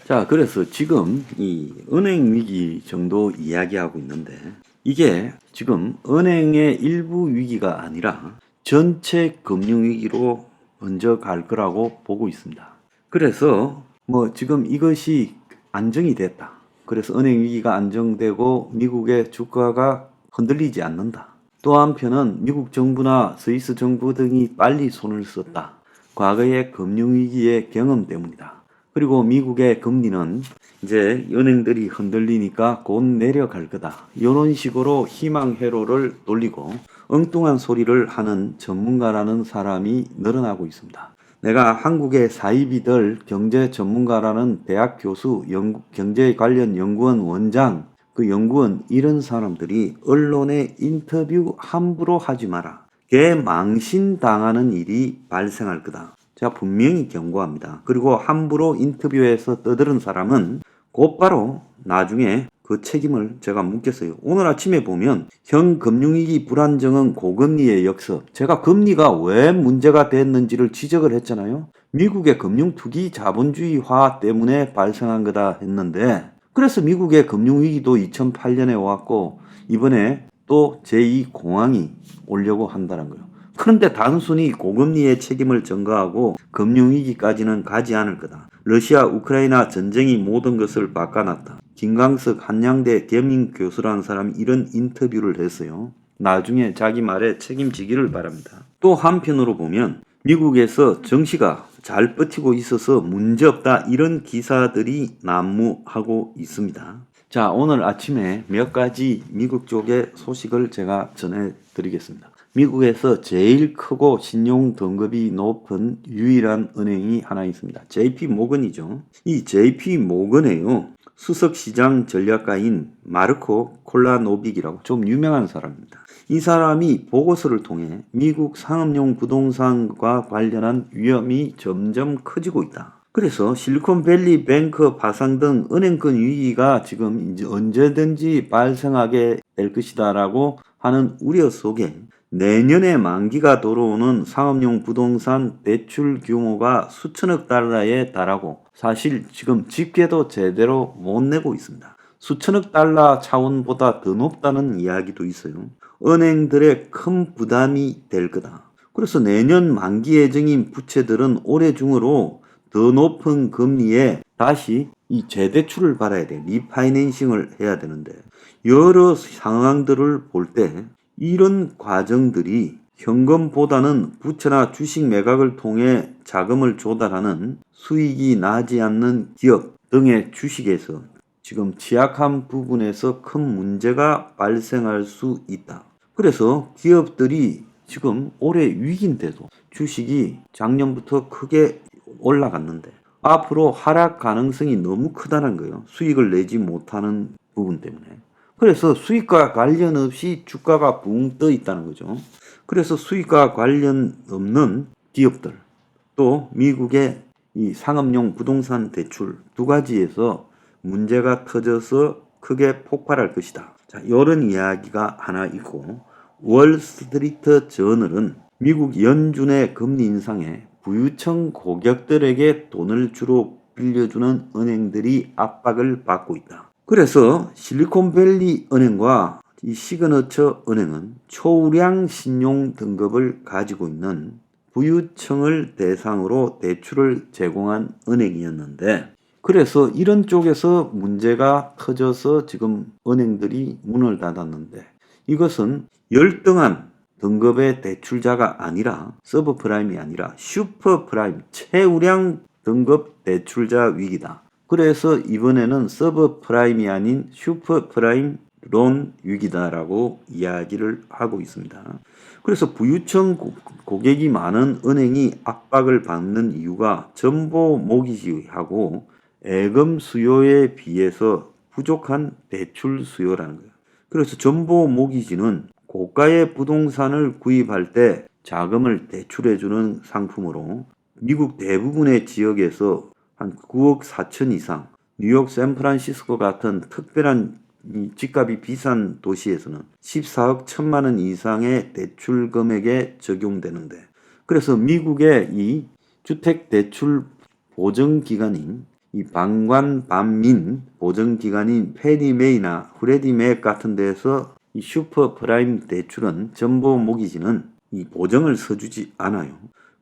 자, 그래서 지금 이 은행 위기 정도 이야기하고 있는데 이게 지금 은행의 일부 위기가 아니라 전체 금융 위기로 먼저 갈 거라고 보고 있습니다. 그래서 뭐 지금 이것이 안정이 됐다. 그래서 은행 위기가 안정되고 미국의 주가가 흔들리지 않는다. 또 한편은 미국 정부나 스위스 정부 등이 빨리 손을 썼다. 과거의 금융위기의 경험 때문이다. 그리고 미국의 금리는 이제 은행들이 흔들리니까 곧 내려갈 거다. 이런 식으로 희망 회로를 돌리고 엉뚱한 소리를 하는 전문가라는 사람이 늘어나고 있습니다. 내가 한국의 사이비들 경제 전문가라는 대학 교수, 경제 관련 연구원 원장, 그 연구원 이런 사람들이 언론에 인터뷰 함부로 하지 마라. 개망신당하는 일이 발생할 거다. 제가 분명히 경고합니다. 그리고 함부로 인터뷰에서 떠드는 사람은 곧바로 나중에 그 책임을 제가 묻겠어요. 오늘 아침에 보면 현 금융위기 불안정은 고금리의 역습. 제가 금리가 왜 문제가 됐는지를 지적을 했잖아요. 미국의 금융투기 자본주의화 때문에 발생한 거다 했는데 그래서 미국의 금융위기도 2008년에 왔고 이번에 또 제2공황이 오려고 한다는 거예요. 그런데 단순히 고금리의 책임을 전가하고 금융위기까지는 가지 않을 거다. 러시아 우크라이나 전쟁이 모든 것을 바꿔놨다. 김광석 한양대 겸임교수라는 사람이 이런 인터뷰를 했어요. 나중에 자기 말에 책임지기를 바랍니다. 또 한편으로 보면 미국에서 정시가 잘 버티고 있어서 문제없다 이런 기사들이 난무하고 있습니다. 자, 오늘 아침에 몇 가지 미국 쪽의 소식을 제가 전해드리겠습니다. 미국에서 제일 크고 신용 등급이 높은 유일한 은행이 하나 있습니다. JP 모건이죠. 이 JP 모건에요. 수석시장 전략가인 마르코 콜라노빅이라고 좀 유명한 사람입니다. 이 사람이 보고서를 통해 미국 상업용 부동산과 관련한 위험이 점점 커지고 있다. 그래서 실리콘밸리 뱅크 파산 등 은행권 위기가 지금 이제 언제든지 발생하게 될 것이다라고 하는 우려 속에 내년에 만기가 들어오는 상업용 부동산 대출 규모가 수천억 달러에 달하고 사실 지금 집계도 제대로 못 내고 있습니다. 수천억 달러 차원보다 더 높다는 이야기도 있어요. 은행들의 큰 부담이 될 거다. 그래서 내년 만기 예정인 부채들은 올해 중으로 더 높은 금리에 다시 이 재대출을 받아야 돼. 리파이낸싱을 해야 되는데 여러 상황들을 볼 때 이런 과정들이 현금보다는 부채나 주식 매각을 통해 자금을 조달하는 수익이 나지 않는 기업 등의 주식에서 지금 취약한 부분에서 큰 문제가 발생할 수 있다. 그래서 기업들이 지금 올해 위기인데도 주식이 작년부터 크게 올라갔는데 앞으로 하락 가능성이 너무 크다는 거예요. 수익을 내지 못하는 부분 때문에. 그래서 수익과 관련 없이 주가가 붕 떠 있다는 거죠. 그래서 수익과 관련 없는 기업들 또 미국의 이 상업용 부동산 대출 두 가지에서 문제가 터져서 크게 폭발할 것이다. 자, 이런 이야기가 하나 있고 월스트리트 저널은 미국 연준의 금리 인상에 부유층 고객들에게 돈을 주로 빌려주는 은행들이 압박을 받고 있다. 그래서 실리콘밸리 은행과 이 시그너처 은행은 초우량 신용 등급을 가지고 있는 부유층을 대상으로 대출을 제공한 은행이었는데 그래서 이런 쪽에서 문제가 터져서 지금 은행들이 문을 닫았는데 이것은 열등한 등급의 대출자가 아니라 서브프라임이 아니라 슈퍼프라임 최우량 등급 대출자 위기다. 그래서 이번에는 서브프라임이 아닌 슈퍼프라임 론 위기다라고 이야기를 하고 있습니다. 그래서 부유층 고객이 많은 은행이 압박을 받는 이유가 정보 모기지하고 예금 수요에 비해서 부족한 대출 수요라는 거예요. 그래서 정보 모기지는 고가의 부동산을 구입할 때 자금을 대출해주는 상품으로 미국 대부분의 지역에서 한 9억 4천 이상, 뉴욕, 샌프란시스코 같은 특별한 집값이 비싼 도시에서는 14억 1천만 원 이상의 대출 금액에 적용되는데 그래서 미국의 이 주택 대출 보증 기관인 이 방관 반민 보증기관인 페니메이나 프레디맥 같은 데서 이 슈퍼프라임 대출은 전부 모기지는 이 보증을 서주지 않아요.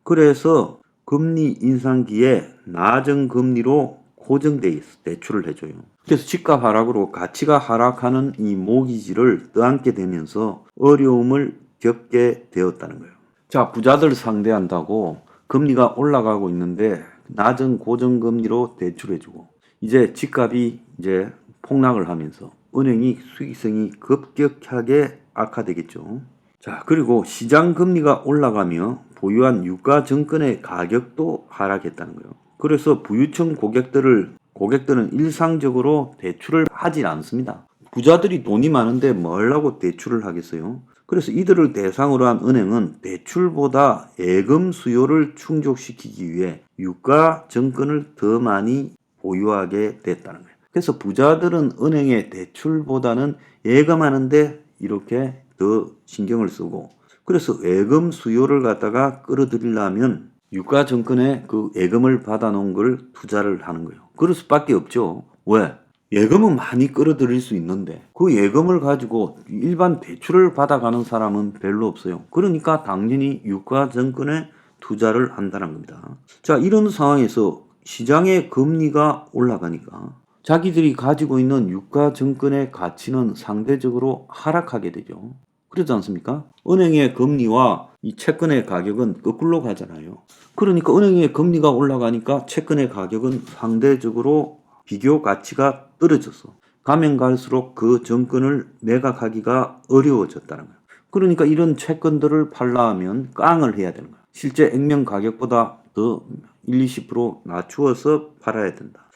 그래서 금리 인상기에 낮은 금리로 고정돼 있어 대출을 해줘요. 그래서 집값 하락으로 가치가 하락하는 이 모기지를 떠안게 되면서 어려움을 겪게 되었다는 거예요. 자, 부자들 상대한다고 금리가 올라가고 있는데 낮은 고정금리로 대출해주고 이제 집값이 이제 폭락을 하면서 은행이 수익성이 급격하게 악화되겠죠. 자, 그리고 시장 금리가 올라가며 보유한 유가 증권의 가격도 하락했다는 거예요. 그래서 부유층 고객들은 일상적으로 대출을 하질 않습니다. 부자들이 돈이 많은데 뭘 하고 대출을 하겠어요? 그래서 이들을 대상으로 한 은행은 대출보다 예금 수요를 충족시키기 위해 유가 증권을 더 많이 보유하게 됐다는 거예요. 그래서 부자들은 은행에 대출보다는 예금하는데 이렇게 더 신경을 쓰고 그래서 예금 수요를 갖다가 끌어들이려면 유가 증권에 그 예금을 받아놓은 걸 투자를 하는 거예요. 그럴 수밖에 없죠. 왜? 예금은 많이 끌어들일 수 있는데 그 예금을 가지고 일반 대출을 받아가는 사람은 별로 없어요. 그러니까 당연히 유가 증권에 투자를 한다는 겁니다. 자, 이런 상황에서 시장의 금리가 올라가니까 자기들이 가지고 있는 유가 증권의 가치는 상대적으로 하락하게 되죠. 그렇지 않습니까? 은행의 금리와 이 채권의 가격은 거꾸로 가잖아요. 그러니까 은행의 금리가 올라가니까 채권의 가격은 상대적으로 비교 가치가 떨어져서 가면 갈수록 그 증권을 매각하기가 어려워졌다는 거예요. 그러니까 이런 채권들을 팔라 하면 깡을 해야 되는 거예요. 실제 액면 가격보다 더 1-20% 낮추어서 팔아야 된다.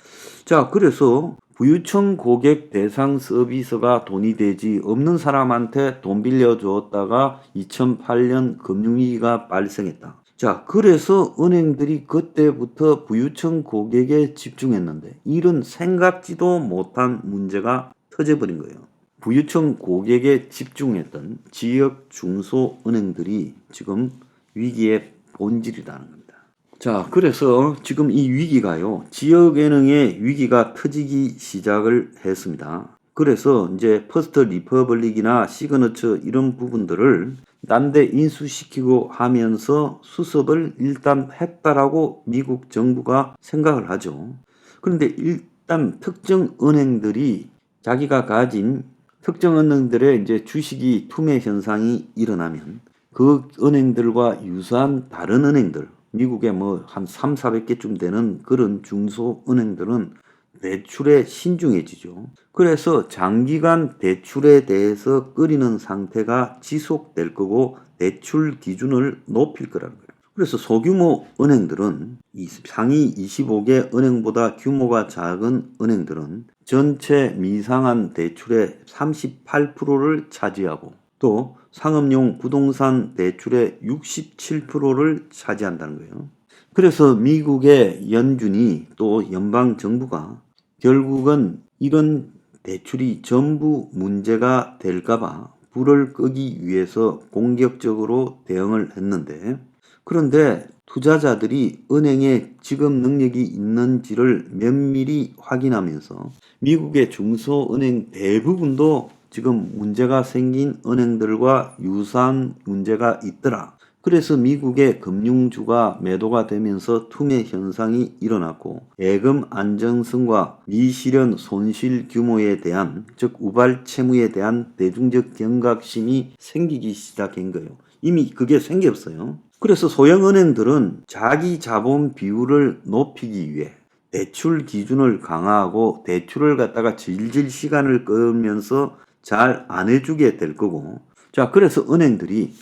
자, 그래서 부유층 고객 대상 서비스가 돈이 되지 없는 사람한테 돈 빌려주었다가 2008년 금융위기가 발생했다. 자, 그래서 은행들이 그때부터 부유층 고객에 집중했는데 이런 생각지도 못한 문제가 터져버린 거예요. 부유층 고객에 집중했던 지역 중소은행들이 지금 위기의 본질이라는 겁니다. 자, 그래서 지금 이 위기가요, 지역은행의 위기가 터지기 시작을 했습니다. 그래서 이제 퍼스트 리퍼블릭이나 시그너처 이런 부분들을 딴 데 인수시키고 하면서 수습을 일단 했다라고 미국 정부가 생각을 하죠. 그런데 일단 특정 은행들이 자기가 가진 특정 은행들의 이제 주식이 투매 현상이 일어나면 그 은행들과 유사한 다른 은행들, 미국에 뭐 한 300~400개쯤 되는 그런 중소은행들은 대출에 신중해지죠. 그래서 장기간 대출에 대해서 끌이는 상태가 지속될 거고 대출 기준을 높일 거라는 거예요. 그래서 소규모 은행들은 상위 25개 은행보다 규모가 작은 은행들은 전체 미상한 대출의 38%를 차지하고 또 상업용 부동산 대출의 67%를 차지한다는 거예요. 그래서 미국의 연준이 또 연방정부가 결국은 이런 대출이 전부 문제가 될까봐 불을 끄기 위해서 공격적으로 대응을 했는데 그런데 투자자들이 은행에 지급 능력이 있는지를 면밀히 확인하면서 미국의 중소은행 대부분도 지금 문제가 생긴 은행들과 유사한 문제가 있더라. 그래서 미국의 금융주가 매도가 되면서 투매 현상이 일어났고 예금 안정성과 미실현 손실 규모에 대한 즉 우발 채무에 대한 대중적 경각심이 생기기 시작한 거예요. 이미 그게 생겼어요. 그래서 소형 은행들은 자기 자본 비율을 높이기 위해 대출 기준을 강화하고 대출을 갖다가 질질 시간을 끌면서 잘 안 해주게 될 거고 자 그래서 은행들이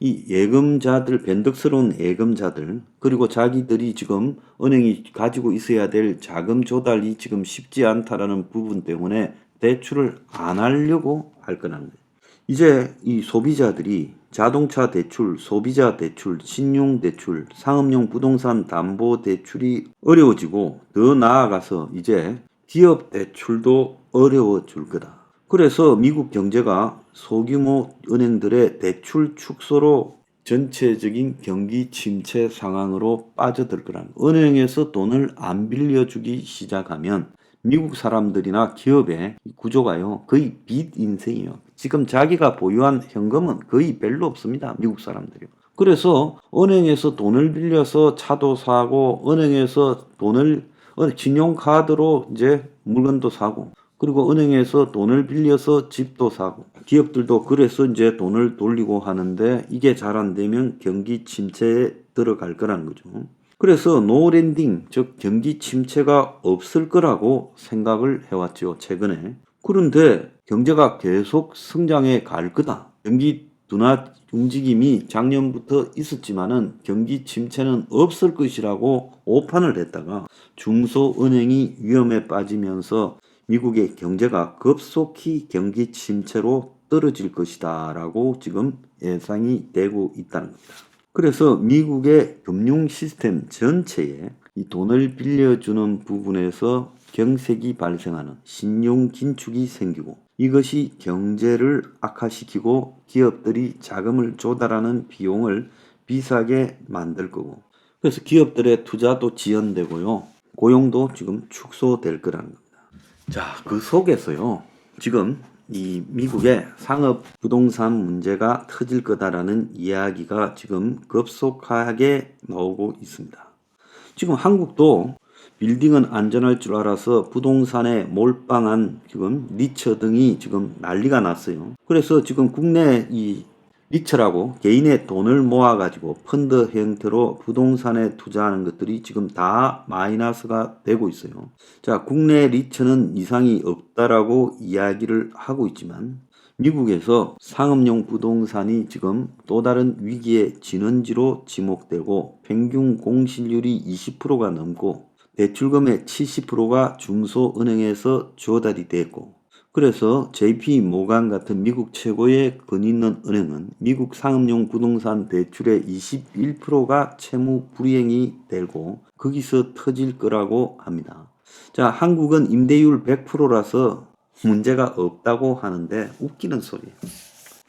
이 예금자들 변덕스러운 예금자들 그리고 자기들이 지금 은행이 가지고 있어야 될 자금 조달이 지금 쉽지 않다라는 부분 때문에 대출을 안 하려고 할 거라는 거예요. 이제 이 소비자들이 자동차 대출, 소비자 대출, 신용 대출, 상업용 부동산 담보 대출이 어려워지고 더 나아가서 이제 기업 대출도 어려워질 거다. 그래서 미국 경제가 소규모 은행들의 대출 축소로 전체적인 경기 침체 상황으로 빠져들 거라는 거예요. 은행에서 돈을 안 빌려주기 시작하면 미국 사람들이나 기업의 구조가요, 거의 빚 인생이에요. 지금 자기가 보유한 현금은 거의 별로 없습니다. 미국 사람들이. 그래서 은행에서 돈을 빌려서 차도 사고, 은행에서 돈을 신용카드로 이제 물건도 사고, 그리고 은행에서 돈을 빌려서 집도 사고, 기업들도 그래서 이제 돈을 돌리고 하는데, 이게 잘 안 되면 경기 침체에 들어갈 거라는 거죠. 그래서 노랜딩, 즉 경기 침체가 없을 거라고 생각을 해왔죠, 최근에. 그런데 경제가 계속 성장해 갈 거다. 경기 둔화 움직임이 작년부터 있었지만은 경기 침체는 없을 것이라고 오판을 했다가 중소은행이 위험에 빠지면서 미국의 경제가 급속히 경기 침체로 떨어질 것이다 라고 지금 예상이 되고 있다는 겁니다. 그래서 미국의 금융 시스템 전체에 이 돈을 빌려주는 부분에서 경색이 발생하는 신용 긴축이 생기고, 이것이 경제를 악화시키고 기업들이 자금을 조달하는 비용을 비싸게 만들 거고, 그래서 기업들의 투자도 지연되고요, 고용도 지금 축소될 거라는 겁니다. 자, 그 속에서요, 지금 이 미국의 상업 부동산 문제가 터질 거다라는 이야기가 지금 급속하게 나오고 있습니다. 지금 한국도 빌딩은 안전할 줄 알아서 부동산에 몰빵한 지금 리처 등이 지금 난리가 났어요. 그래서 지금 국내 이 리처라고 개인의 돈을 모아가지고 펀드 형태로 부동산에 투자하는 것들이 지금 다 마이너스가 되고 있어요. 자, 국내 리처는 이상이 없다라고 이야기를 하고 있지만 미국에서 상업용 부동산이 지금 또 다른 위기의 진원지로 지목되고 평균 공실률이 20%가 넘고 대출금의 70%가 중소은행에서 조달이 됐고, 그래서 JP 모간 같은 미국 최고의 권 있는 은행은 미국 상업용 부동산 대출의 21%가 채무 불이행이 되고 거기서 터질 거라고 합니다. 자, 한국은 임대율 100%라서 문제가 없다고 하는데 웃기는 소리예요.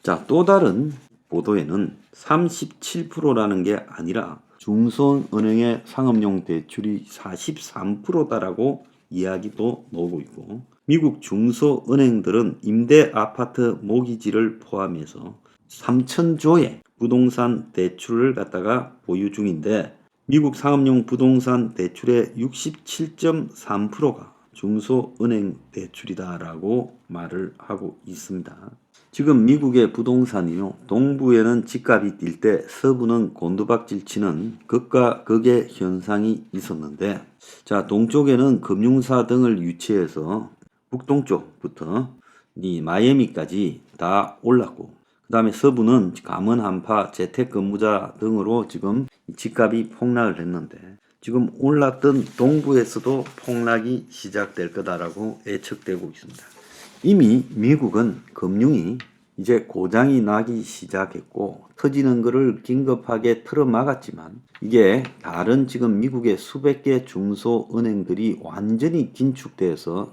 자, 또 다른 보도에는 37%라는 게 아니라 중소은행의 상업용 대출이 43%다라고 이야기도 나오고 있고, 미국 중소은행들은 임대 아파트 모기지를 포함해서 3,000조의 부동산 대출을 갖다가 보유 중인데, 미국 상업용 부동산 대출의 67.3%가 중소은행 대출이다라고 말을 하고 있습니다. 지금 미국의 부동산이요, 동부에는 집값이 뛸 때 서부는 곤두박질 치는 극과 극의 현상이 있었는데, 자, 동쪽에는 금융사 등을 유치해서 북동쪽부터 이 마이애미까지 다 올랐고, 그 다음에 서부는 감원 한파, 재택근무자 등으로 지금 집값이 폭락을 했는데, 지금 올랐던 동부에서도 폭락이 시작될 거다라고 예측되고 있습니다. 이미 미국은 금융이 이제 고장이 나기 시작했고 터지는 것을 긴급하게 틀어막았지만, 이게 다른 지금 미국의 수백 개 중소은행들이 완전히 긴축돼서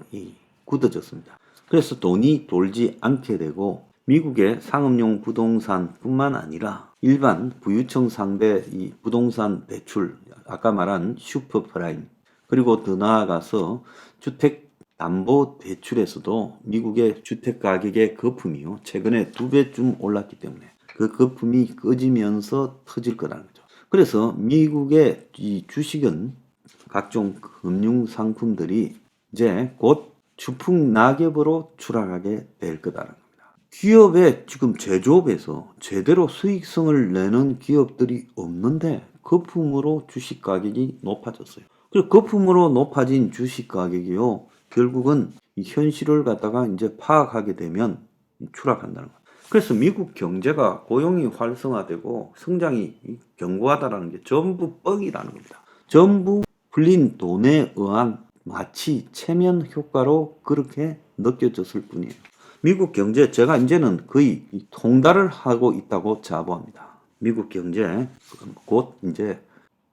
굳어졌습니다. 그래서 돈이 돌지 않게 되고 미국의 상업용 부동산뿐만 아니라 일반 부유층 상대 이 부동산 대출, 아까 말한 슈퍼프라임, 그리고 더 나아가서 주택담보대출에서도 미국의 주택가격의 거품이요, 최근에 2배쯤 올랐기 때문에 그 거품이 꺼지면서 터질 거라는 거죠. 그래서 미국의 이 주식은, 각종 금융상품들이 이제 곧 추풍낙엽으로 추락하게 될 거다라는 겁니다. 기업의 지금 제조업에서 제대로 수익성을 내는 기업들이 없는데 거품으로 주식 가격이 높아졌어요. 그리고 거품으로 높아진 주식 가격이요, 결국은 이 현실을 갖다가 이제 파악하게 되면 추락한다는 거예요. 그래서 미국 경제가 고용이 활성화되고 성장이 견고하다라는 게 전부 뻥이라는 겁니다. 전부 풀린 돈에 의한 마치 체면 효과로 그렇게 느껴졌을 뿐이에요. 미국 경제, 제가 이제는 거의 통달을 하고 있다고 자부합니다. 미국 경제 곧 이제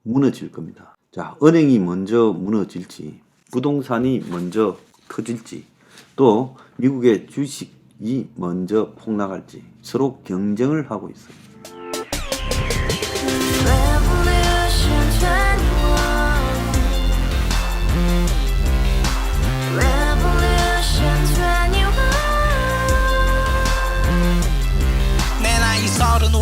무너질 겁니다. 자, 은행이 먼저 무너질지, 부동산이 먼저 터질지, 또 미국의 주식이 먼저 폭락할지 서로 경쟁을 하고 있어요.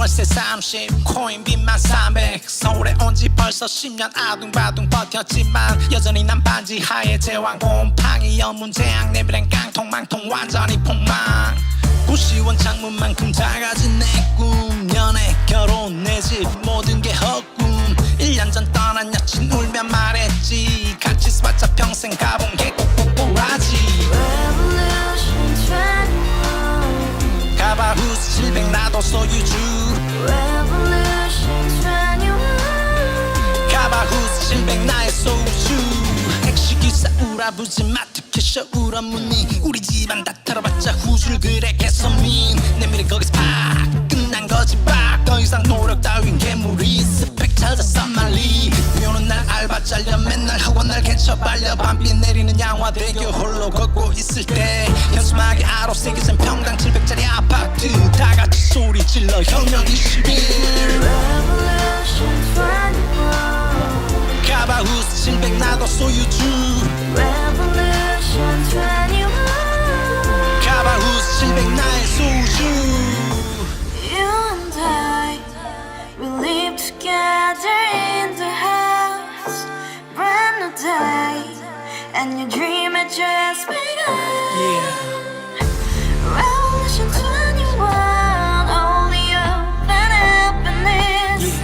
월세 30 코인빚만 300 서울에 온 지 벌써 10년 아둥바둥 버텼지만 여전히 난 반지 하에 제왕 곰팡이 연문 재앙 내비랭 깡통 망통 완전히 폭망 고시원 창문만큼 작아진 내 꿈 연애 결혼 내 집 모든 게 헛꿈 1년 전 떠난 여친 울며 말했지 같이 써봤자 평생 가본 게 꼭꼭꼭하지 Revolution 21 가바후스 700 나도 소유주 Revolution 21 가바후스 700 나의 소주 택시기사 우라부지 마트 캐셔 울어무니 우리 집안 다 털어봤자 후줄 그래 개선민 내 미래 거기서 팍 끝난 거지 팍더 이상 노력 따윈 괴물이 스펙 찾아서 말리 비오는 날 알바 잘려 맨날 학원 날 개쳐 발려 밤비 내리는 양화대교 홀로 걷고 있을 때 현수막에 아로 새겨진 평당 700짜리 아파트 다 같이 소리 질러 혁명 21 Revolution 21 가바후스 700 나도 소유주 Revolution 21 가바후스 700 나의 소주 You and I, we live together in the house Brand new day, and your dream had just begun Revolution 21, only hope and happiness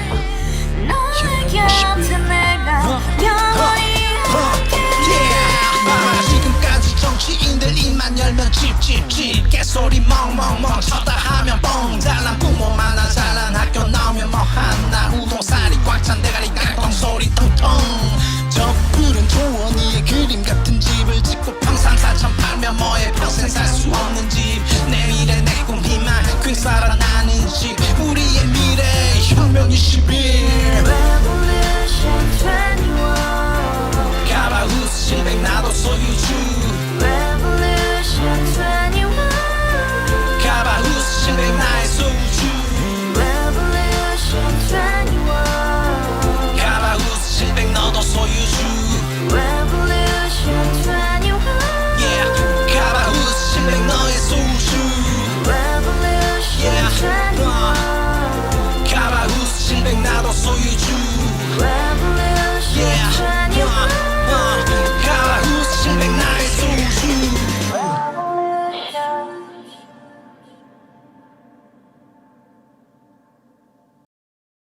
너의 곁에 내가 영원히 함께 지금까지 정치인들 입만 열면 찝찝찝 개소리 멍멍멍 쳤다 하면 뻥 잘난